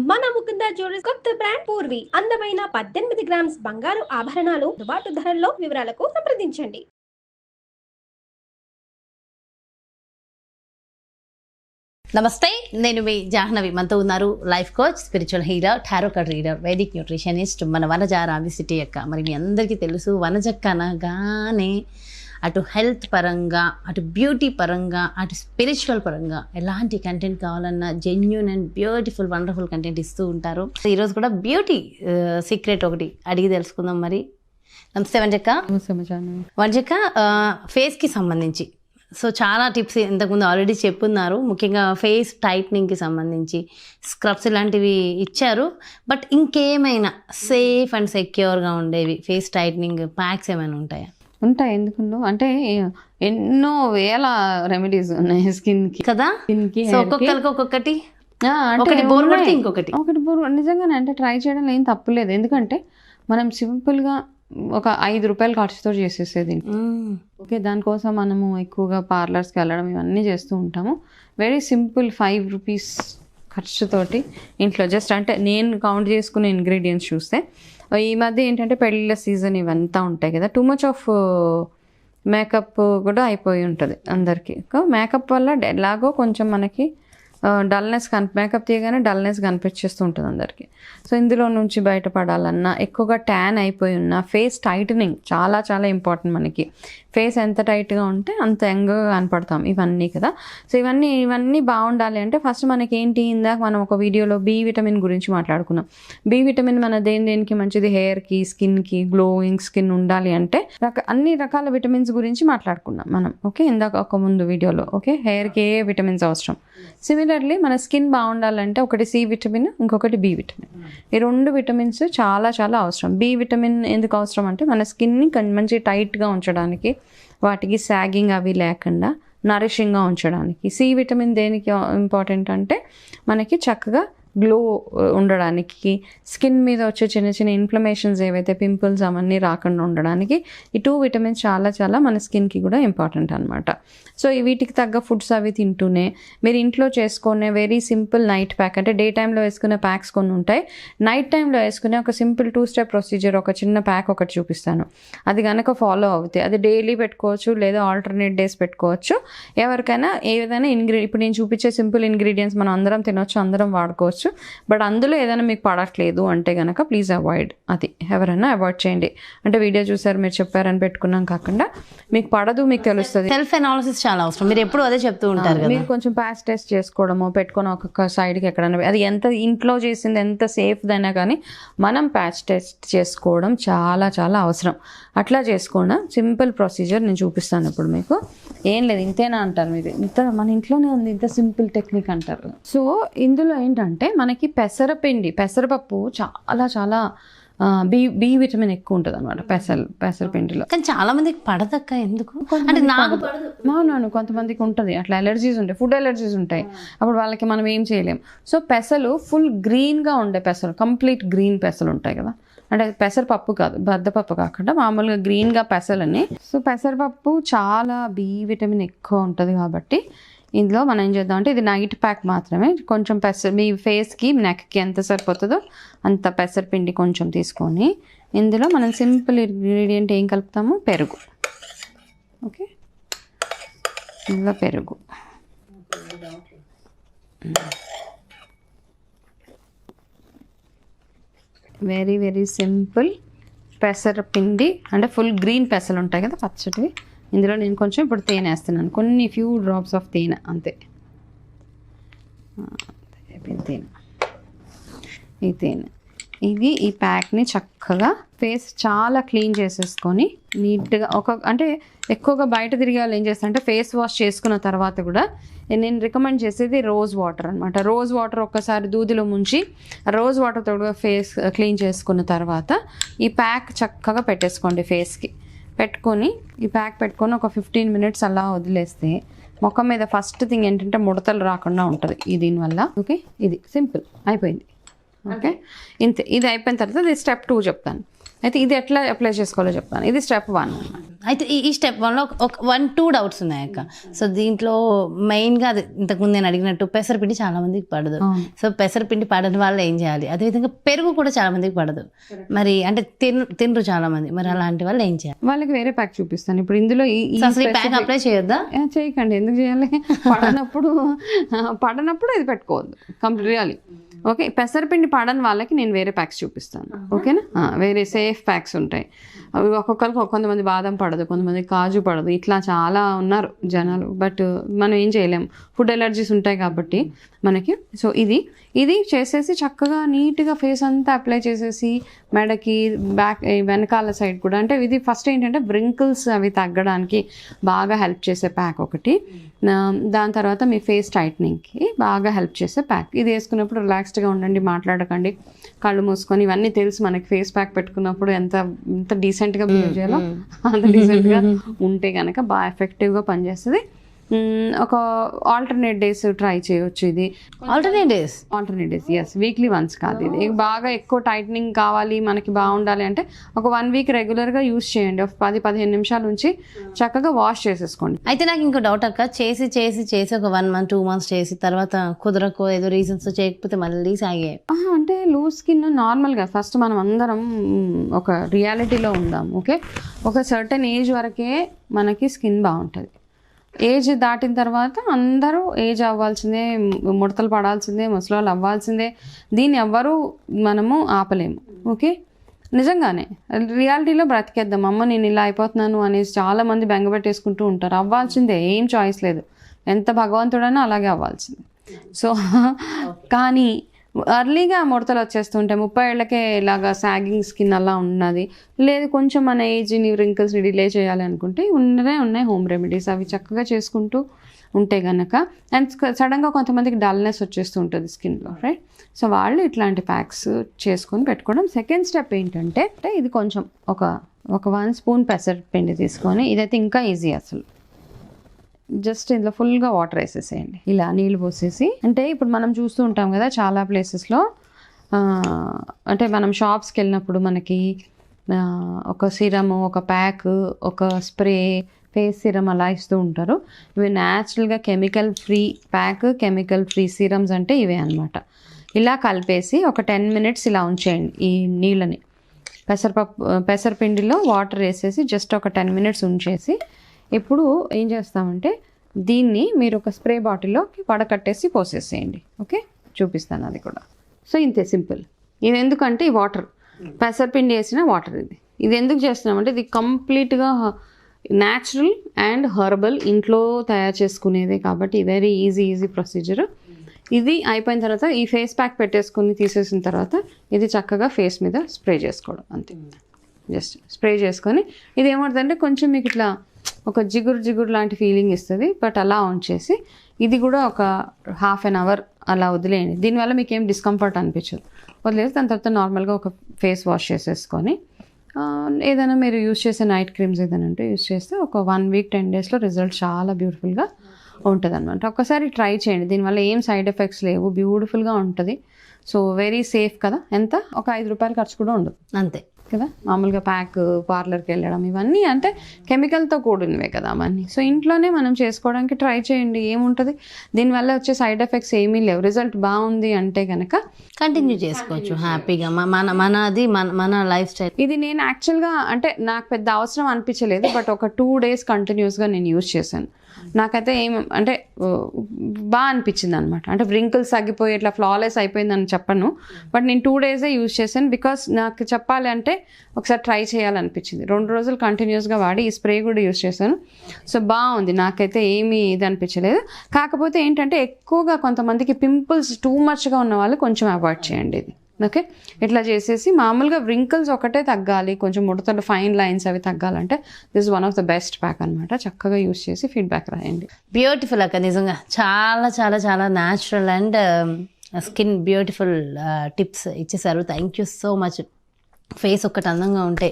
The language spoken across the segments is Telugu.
మన ముకుంద జ్యువెలర్స్ కొత్త బ్రాండ్ పూర్వి అందమైన 18 గ్రామ్స్ బంగారు ఆభరణాలు అందుబాటు ధరల్లో. వివరాలకు సంప్రదించండి. నమస్తే, నేను మీ జాహ్నవి. మనతో ఉన్నారు life coach, spiritual healer, tarot card reader, Vedic nutritionist మన వనజ రావి సిటీ అక్క. మరి మీ అందరికీ తెలుసు, వనజక్క అనగానే అటు హెల్త్ పరంగా, అటు బ్యూటీ పరంగా, అటు స్పిరిచువల్ పరంగా ఎలాంటి కంటెంట్ కావాలన్నా genuine and beautiful wonderful content ఇస్తూ ఉంటారు. ఈరోజు కూడా బ్యూటీ సీక్రెట్ ఒకటి అడిగి తెలుసుకుందాం. మరి నమస్తే వంజక్క. వంజక్క, ఫేస్కి సంబంధించి సో చాలా టిప్స్ ఇంతకుముందు ఆల్రెడీ చెప్పున్నారు. ముఖ్యంగా ఫేస్ టైట్నింగ్కి సంబంధించి స్క్రబ్స్ ఇలాంటివి ఇచ్చారు. బట్ ఇంకేమైనా సేఫ్ అండ్ సెక్యూర్గా ఉండేవి ఫేస్ టైట్నింగ్ ప్యాక్స్ ఏమైనా ఉంటాయా? ఉంటాయి, ఎందుకుండో. అంటే ఎన్నో వేల రెమెడీస్ ఉన్నాయి స్కిన్కి కదా. స్కిన్కి ఒక్కొక్కరికి ఒక్కొక్కటి, ఒకటి బోర్ కొడితే ఇంకొకటి, ఒకటి బోర్. నిజంగానే అంటే ట్రై చేయడం ఏం తప్పులేదు. ఎందుకంటే మనం సింపుల్గా ఒక 5 రూపాయల ఖర్చుతో చేసేసేది. ఓకే, దానికోసం మనము ఎక్కువగా పార్లర్స్కి వెళ్ళడం ఇవన్నీ చేస్తూ ఉంటాము. వెరీ సింపుల్ 5 రూపీస్ ఖర్చుతోటి ఇంట్లో జస్ట్ అంటే నేను కౌంట్ చేసుకునే ఇంగ్రీడియంట్స్ చూస్తే ఈ మధ్య ఏంటంటే పెళ్ళిళ్ళ సీజన్ ఇవంతా ఉంటాయి కదా, టూ మచ్ ఆఫ్ మేకప్ కూడా అయిపోయి ఉంటుంది అందరికీ. మేకప్ వల్ల ఎలాగో కొంచెం మనకి డల్నెస్ మేకప్ తీయగానే డల్నెస్ కనిపించేస్తూ ఉంటుంది అందరికీ. సో ఇందులో నుంచి బయటపడాలన్నా, ఎక్కువగా ట్యాన్ అయిపోయి ఉన్న ఫేస్ టైటనింగ్ చాలా చాలా ఇంపార్టెంట్. మనకి ఫేస్ ఎంత టైట్గా ఉంటే అంత యంగ్గా కనపడతాం. ఇవన్నీ కదా. సో ఇవన్నీ బాగుండాలి అంటే ఫస్ట్ మనకి ఏంటి, ఇందాక మనం ఒక వీడియోలో బి విటమిన్ గురించి మాట్లాడుకున్నాం. బి విటమిన్ మన దేనికి మంచిది, హెయిర్కి, స్కిన్కి, గ్లోయింగ్ స్కిన్ ఉండాలి అంటే అన్ని రకాల విటమిన్స్ గురించి మాట్లాడుకున్నాం మనం. ఓకే, ఇందాక ఒక ముందు వీడియోలో. ఓకే, హెయిర్కి ఏ విటమిన్స్ అవసరం. సిమిలర్లీ మన స్కిన్ బాగుండాలంటే ఒకటి సి విటమిన్, ఇంకొకటి బి విటమిన్. ఈ 2 విటమిన్స్ చాలా చాలా అవసరం. బి విటమిన్ ఎందుకు అవసరం అంటే మన స్కిన్ని మంచి టైట్గా ఉంచడానికి, వాటికి సాగింగ్ అవి లేకుండా నరిషింగ్గా ఉంచడానికి. సి విటమిన్ దేనికి ఇంపార్టెంట్ అంటే మనకి చక్కగా గ్లో ఉండడానికి, స్కిన్ మీద వచ్చే చిన్న చిన్న ఇన్ఫ్లమేషన్స్ ఏవైతే పింపుల్స్ అవన్నీ రాకుండా ఉండడానికి ఈ 2 విటమిన్స్ చాలా చాలా మన స్కిన్కి కూడా ఇంపార్టెంట్ అనమాట. సో వీటికి తగ్గ ఫుడ్స్ అవి తింటూనే మీరు ఇంట్లో చేసుకునే వెరీ సింపుల్ నైట్ ప్యాక్, అంటే డే టైంలో వేసుకునే ప్యాక్స్ కొన్ని ఉంటాయి, నైట్ టైంలో వేసుకునే ఒక సింపుల్ 2 స్టెప్ ప్రొసీజర్, ఒక చిన్న ప్యాక్ ఒకటి చూపిస్తాను. అది కనుక ఫాలో అవుతాయి అది డైలీ పెట్టుకోవచ్చు, లేదా ఆల్టర్నేట్ డేస్ పెట్టుకోవచ్చు. ఎవరికైనా ఏదైనా ఇప్పుడు నేను చూపించే సింపుల్ ఇంగ్రీడియంట్స్ మనం అందరం తినొచ్చు, అందరం వాడుకోవచ్చు. బట్ అందులో ఏదైనా మీకు పడట్లేదు అంటే కనుక ప్లీజ్ అవాయిడ్. అది ఎవరైనా అవాయిడ్ చేయండి. అంటే వీడియో చూసారు మీరు చెప్పారని పెట్టుకున్నాం కాకుండా మీకు పడదు, మీకు తెలుస్తుంది. సెల్ఫ్ అనాలిసిస్ చాలా అవసరం. మీరు ఎప్పుడు అదే చెప్తూ ఉంటారు కదా. మీరు కొంచెం ప్యాచ్ టెస్ట్ చేసుకోవడము, పెట్టుకొని ఒక్కొక్క సైడ్కి ఎక్కడైనా, అది ఎంత ఇంట్లో చేసింది ఎంత సేఫ్దైనా కానీ మనం ప్యాచ్ టెస్ట్ చేసుకోవడం చాలా చాలా అవసరం. అట్లా చేసుకోవడం సింపుల్ ప్రొసీజర్ నేను చూపిస్తాను ఇప్పుడు మీకు. ఏం లేదు, ఇంతేనా అంటారు మీరు, ఇంత మన ఇంట్లోనే ఉంది, ఇంత సింపుల్ టెక్నిక్ అంటారు. సో ఇందులో ఏంటంటే మనకి పెసరపప్పు చాలా చాలా బి విటమిన్ ఎక్కువ ఉంటుంది అనమాట పెసరపిండిలో. కానీ చాలా మందికి పడదక్క, ఎందుకు అంటే నాకు అవునవును, కొంతమందికి ఉంటుంది అట్లా, ఎలర్జీస్ ఉంటాయి, ఫుడ్ ఎలర్జీస్ ఉంటాయి, అప్పుడు వాళ్ళకి మనం ఏం చేయలేం. సో పెసలు ఫుల్ గ్రీన్గా ఉండే పెసలు, కంప్లీట్ గ్రీన్ పెసలు ఉంటాయి కదా, అంటే పెసరపప్పు కాదు, బద్దపప్పు కాకుండా మామూలుగా గ్రీన్గా పెసలని. సో పెసరపప్పు చాలా బి విటమిన్ ఎక్కువ ఉంటుంది కాబట్టి ఇందులో మనం ఏం చేద్దాం అంటే ఇది నైట్ ప్యాక్ మాత్రమే. కొంచెం మీ ఫేస్కి, నెక్కి ఎంత సరిపోతుందో అంత పెసరపిండి కొంచెం తీసుకొని ఇందులో మనం సింపుల్ ఇంగ్రీడియంట్ ఏం కలుపుతాము, పెరుగు. ఓకే, ఇందులో పెరుగు, వెరీ వెరీ సింపుల్ పెసరపిండి, అంటే ఫుల్ గ్రీన్ పెసలు ఉంటాయి కదా పచ్చటివి. ఇందులో నేను కొంచెం ఇప్పుడు తేనె వేస్తున్నాను, కొన్ని ఫ్యూ డ్రాప్స్ ఆఫ్ తేనె అంతే. తేనె, ఈ తేనె ఇది ఈ ప్యాక్ని చక్కగా ఫేస్ చాలా క్లీన్ చేసేసుకొని నీట్గా అంటే ఎక్కువగా బయట తిరిగే వాళ్ళు ఏం చేస్తారు అంటే ఫేస్ వాష్ చేసుకున్న తర్వాత కూడా నేను రికమెండ్ చేసేది రోజ్ వాటర్ అనమాట. రోజ్ వాటర్ ఒక్కసారి దూదిలో ముంచి రోజ్ వాటర్తో కూడా ఫేస్ క్లీన్ చేసుకున్న తర్వాత ఈ ప్యాక్ చక్కగా పెట్టేసుకోండి ఫేస్కి. పెట్టుకొని ఈ ప్యాక్ పెట్టుకొని ఒక 15 మినిట్స్ అలా వదిలేస్తే ముఖం మీద ఫస్ట్ థింగ్ ఏంటంటే ముడతలు రాకుండా ఉంటుంది ఈ దీనివల్ల. ఓకే, ఇది సింపుల్ అయిపోయింది. ఓకే, ఇంతే. ఇది అయిపోయిన తర్వాత ఇది స్టెప్ 2 చెప్తాను. అయితే ఇది ఎట్లా అప్లై చేసుకోవాలో చెప్తాను. ఇది స్టెప్ 1. అయితే ఈ స్టెప్ 1లో ఒక 1-2 డౌట్స్ ఉన్నాయి అక్క. సో దీంట్లో మెయిన్గా అది ఇంతకుముందు నేను అడిగినట్టు పెసరపిండి చాలా మందికి పడదు. సో పెసరపిండి పడని వాళ్ళు ఏం చేయాలి? అదేవిధంగా పెరుగు కూడా చాలా మందికి పడదు, మరి అంటే తినరు చాలా మంది, మరి అలాంటి వాళ్ళు ఏం చేయాలి? వాళ్ళకి వేరే ప్యాక్ చూపిస్తాను. ఇప్పుడు ఇందులో ఈ ప్యాక్ అప్లై చేయొద్దా? చేయకండి, ఎందుకు చేయాలి? పడనప్పుడు ఇది పెట్టుకోవద్దు కంప్లీట్లీ. ఓకే, పెసరపిండి పడని వాళ్ళకి నేను వేరే ప్యాక్స్ చూపిస్తాను. ఓకేనా? వేరే సేఫ్ ప్యాక్స్ ఉంటాయి. అవి ఒక్కొక్కరికి కొంతమంది బాదం పడదు, కొంతమంది కాజు పడదు, ఇట్లా చాలా ఉన్నారు జనాలు. బట్ మనం ఏం చేయలేం, ఫుడ్ ఎలర్జీస్ ఉంటాయి కాబట్టి మనకి. సో ఇది చేసేసి చక్కగా నీట్గా ఫేస్ అంతా అప్లై చేసేసి మెడకి బ్యాక్ వెనకాల సైడ్ కూడా, అంటే ఇది ఫస్ట్ ఏంటంటే వ్రింకిల్స్ అవి తగ్గడానికి బాగా హెల్ప్ చేసే ప్యాక్ ఒకటి. దాని తర్వాత మీ ఫేస్ టైట్నింగ్కి బాగా హెల్ప్ చేసే ప్యాక్. ఇది వేసుకున్నప్పుడు రిలాక్స్డ్గా ఉండండి, మాట్లాడకండి, కళ్ళు మూసుకొని. ఇవన్నీ తెలుసు మనకి, ఫేస్ ప్యాక్ పెట్టుకున్నప్పుడు ఎంత డీసెంట్గా బిహేవ్ చేయాలో అంత డీసెంట్గా ఉంటే కనుక బాగా ఎఫెక్టివ్గా పనిచేస్తుంది. ఒక ఆల్టర్నేట్ డేస్ ట్రై చేయొచ్చు. ఇది ఆల్టర్నేట్ డేస్ ఎస్, వీక్లీ వన్స్ కాదు. ఇది బాగా ఎక్కువ టైట్నింగ్ కావాలి మనకి, బాగుండాలి అంటే ఒక 1 వీక్ రెగ్యులర్గా యూస్ చేయండి. ఒక 10-15 నిమిషాల నుంచి చక్కగా వాష్ చేసేసుకోండి. అయితే నాకు ఇంకో డౌట్ అక్క, చేసి ఒక 1 month 2 months చేసి తర్వాత కుదరకో ఏదో రీజన్స్ చేయకపోతే మళ్ళీ సాగే అంటే లూజ్ స్కిన్ నార్మల్గా ఫస్ట్ మనం అందరం ఒక రియాలిటీలో ఉందాం. ఓకే, ఒక సర్టెన్ ఏజ్ వరకే మనకి స్కిన్ బాగుంటుంది. ఏజ్ దాటిన తర్వాత అందరూ ఏజ్ అవ్వాల్సిందే, ముడతలు పడాల్సిందే, ముసలాళ్ళు అవ్వాల్సిందే. దీన్ని ఎవ్వరూ మనము ఆపలేము. ఓకే, నిజంగానే రియాలిటీలో బ్రతికేద్దాం. అమ్మ నేను ఇలా అయిపోతున్నాను అనేసి చాలామంది బెంగపెట్టేసుకుంటూ ఉంటారు. అవ్వాల్సిందే, ఏం చాయిస్ లేదు. ఎంత భగవంతుడైనా అలాగే అవ్వాల్సిందే. సో కానీ అర్లీగా ముడతలు వచ్చేస్తుంటే 30 ఏళ్ళకే ఇలాగా సాగింగ్ స్కిన్ అలా ఉన్నది, లేదు కొంచెం మన ఏజ్ని రింకిల్స్ని డిలే చేయాలి అనుకుంటే ఉన్నాయి హోమ్ రెమెడీస్. అవి చక్కగా చేసుకుంటూ ఉంటే కనుక, అండ్ సడన్గా కొంతమందికి డల్నెస్ వచ్చేస్తూ ఉంటుంది స్కిన్లో, రైట్? సో వాళ్ళు ఇట్లాంటి ప్యాక్స్ చేసుకొని పెట్టుకోవడం. సెకండ్ స్టెప్ ఏంటంటే, ఇది కొంచెం ఒక 1 స్పూన్ పెసరపిండి తీసుకొని, ఇదైతే ఇంకా ఈజీ అసలు. జస్ట్ ఇందులో ఫుల్గా వాటర్ వేసేసేయండి, ఇలా నీళ్ళు పోసేసి. అంటే ఇప్పుడు మనం చూస్తూ ఉంటాం కదా చాలా ప్లేసెస్లో, అంటే మనం షాప్స్కి వెళ్ళినప్పుడు మనకి ఒక సిరము, ఒక ప్యాక్, ఒక స్ప్రే, ఫేస్ సిరం అలా ఇస్తూ ఉంటారు. ఇవి న్యాచురల్గా chemical free pack, chemical free serums అంటే ఇవే అనమాట. ఇలా కలిపేసి ఒక 10 minutes ఇలా ఉంచేయండి ఈ నీళ్ళని. పెసరపిండిలో వాటర్ వేసేసి జస్ట్ ఒక 10 minutes ఉంచేసి, ఇప్పుడు ఏం చేస్తామంటే దీన్ని మీరు ఒక స్ప్రే బాటిల్లోకి వడకట్టేసి పోసేసేయండి. ఓకే, చూపిస్తాను అది కూడా. సో ఇంతే, సింపుల్. ఇది ఎందుకంటే ఈ వాటర్ పెసరపిండి వేసిన వాటర్ ఇది ఎందుకు చేస్తున్నామంటే ఇది కంప్లీట్గా న్యాచురల్ అండ్ హర్బల్, ఇంట్లో తయారు చేసుకునేదే కాబట్టి వెరీ ఈజీ ప్రొసీజర్. ఇది అయిపోయిన తర్వాత ఈ ఫేస్ ప్యాక్ పెట్టేసుకుని తీసేసిన తర్వాత ఇది చక్కగా ఫేస్ మీద స్ప్రే చేసుకోవడం అంతే. జస్ట్ స్ప్రే చేసుకొని ఇది ఏమవుతుందంటే కొంచెం మీకు ఇట్లా ఒక జిగురు లాంటి ఫీలింగ్ ఇస్తుంది. బట్ అలా ఉంచేసి ఇది కూడా ఒక 1/2 hour అలా వదిలేయండి. దీనివల్ల మీకు ఏం డిస్కంఫర్ట్ అనిపించదు. వదిలేసి దాని తర్వాత నార్మల్గా ఒక ఫేస్ వాష్ చేసేసుకొని ఏదైనా మీరు యూస్ చేసే నైట్ క్రీమ్స్ ఏదైనా ఉంటే యూస్ చేస్తే ఒక 1 week 10 daysలో రిజల్ట్ చాలా బ్యూటిఫుల్గా ఉంటుంది అనమాట. ఒక్కసారి ట్రై చేయండి, దీనివల్ల ఏం సైడ్ ఎఫెక్ట్స్ లేవు, బ్యూటిఫుల్గా ఉంటుంది. సో వెరీ సేఫ్ కదా. ఎంత ఒక 5 రూపాయలు ఖర్చు కూడా ఉండదు అంతే కదా. మామూలుగా ప్యాక్, పార్లర్కి వెళ్ళడం ఇవన్నీ అంటే కెమికల్తో కూడినవే కదా అవన్నీ. సో ఇంట్లోనే మనం చేసుకోవడానికి ట్రై చేయండి, ఏముంటుంది. దీనివల్ల వచ్చే సైడ్ ఎఫెక్ట్స్ ఏమీ లేవు. రిజల్ట్ బాగుంది అంటే కనుక కంటిన్యూ చేసుకోవచ్చు హ్యాపీగా. మన లైఫ్ స్టైల్ ఇది. నేను యాక్చువల్గా అంటే నాకు పెద్ద అవసరం అనిపించలేదు, బట్ ఒక 2 days కంటిన్యూస్గా నేను యూజ్ చేశాను. నాకైతే అంటే బాగా అనిపించింది అనమాట. అంటే వ్రింకిల్స్ తగ్గిపోయి ఇట్లా ఫ్లాలెస్ అయిపోయిందని చెప్పను, బట్ నేను 2 days యూజ్ చేశాను. బికాస్ నాకు చెప్పాలి అంటే ఒకసారి ట్రై చేయాలనిపించింది. 2 రోజులు కంటిన్యూస్గా వాడి ఈ స్ప్రే కూడా యూజ్ చేశాను. సో బాగుంది, నాకైతే ఏమీ ఇది అనిపించలేదు. కాకపోతే ఏంటంటే ఎక్కువగా కొంతమందికి పింపుల్స్ టూ మచ్గా ఉన్న వాళ్ళు కొంచెం అవాయిడ్ చేయండి ఇది. ఓకే, ఇట్లా చేసేసి మామూలుగా వ్రింకిల్స్ ఒకటే తగ్గాలి, కొంచెం ముడతలు ఫైన్ లైన్స్ అవి తగ్గాలంటే this one of the best pack అనమాట. చక్కగా యూస్ చేసి ఫీడ్బ్యాక్ రాయండి. బ్యూటిఫుల్ అక్క, నిజంగా చాలా చాలా చాలా natural and skin beautiful tips ఇచ్చేసారు. Thank you so much. Face ఒక్కటి అందంగా ఉంటే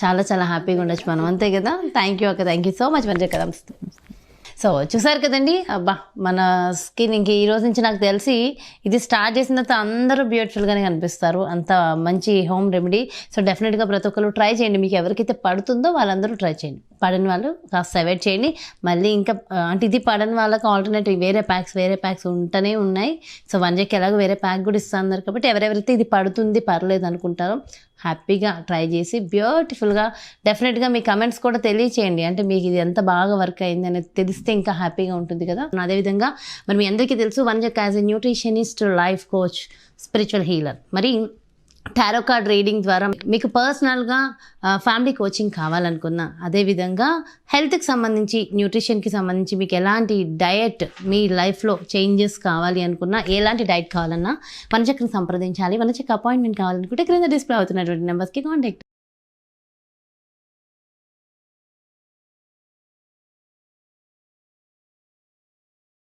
చాలా చాలా హ్యాపీగా ఉండొచ్చు మనం, అంతే కదా. థ్యాంక్ యూ అక్క, థ్యాంక్ యూ సో మచ్. మంచిగా కదా. సో చూసారు కదండి, అబ్బా మన స్కిన్ ఇంక ఈ రోజు నుంచి నాకు తెలిసి ఇది స్టార్ట్ చేసిన తర్వాత అందరూ బ్యూటిఫుల్గానే కనిపిస్తారు. అంత మంచి హోమ్ రెమెడీ. సో డెఫినెట్గా ప్రతి ఒక్కరు ట్రై చేయండి. మీకు ఎవరికైతే పడుతుందో వాళ్ళందరూ ట్రై చేయండి. పడని వాళ్ళు కాస్త అవాయిడ్ చేయండి. మళ్ళీ ఇంకా అంటే ఇది పడని వాళ్ళకి ఆల్టర్నేటివ్ వేరే ప్యాక్స్ ఉంటూనే ఉన్నాయి. సో వనజకి ఎలాగో వేరే ప్యాక్ కూడా ఇస్తున్నారు కాబట్టి ఎవరెవరైతే ఇది పడుతుంది పర్లేదు అనుకుంటారో హ్యాపీగా ట్రై చేసి బ్యూటిఫుల్గా డెఫినెట్గా మీ కమెంట్స్ కూడా తెలియచేయండి. అంటే మీకు ఇది ఎంత బాగా వర్క్ అయింది అనేది తెలిస్తే ఇంకా హ్యాపీగా ఉంటుంది కదా. అదేవిధంగా మరి మీ అందరికీ తెలుసు వనజక్ as a nutritionist, life coach, spiritual healer. మరి టారో కార్డ్ రీడింగ్ ద్వారా మీకు పర్సనల్గా ఫ్యామిలీ కోచింగ్ కావాలనుకున్నా, అదేవిధంగా హెల్త్కి సంబంధించి, న్యూట్రిషన్కి సంబంధించి మీకు ఎలాంటి డయట్ మీ లైఫ్లో చేంజెస్ కావాలి అనుకున్నా, ఎలాంటి డైట్ కావాలన్నా వనజక్ని సంప్రదించాలి. వనజక్ అపాయింట్మెంట్ కావాలనుకుంటే క్రింద డిస్ప్లే అవుతున్నటువంటి నెంబర్స్కి కాంటాక్ట్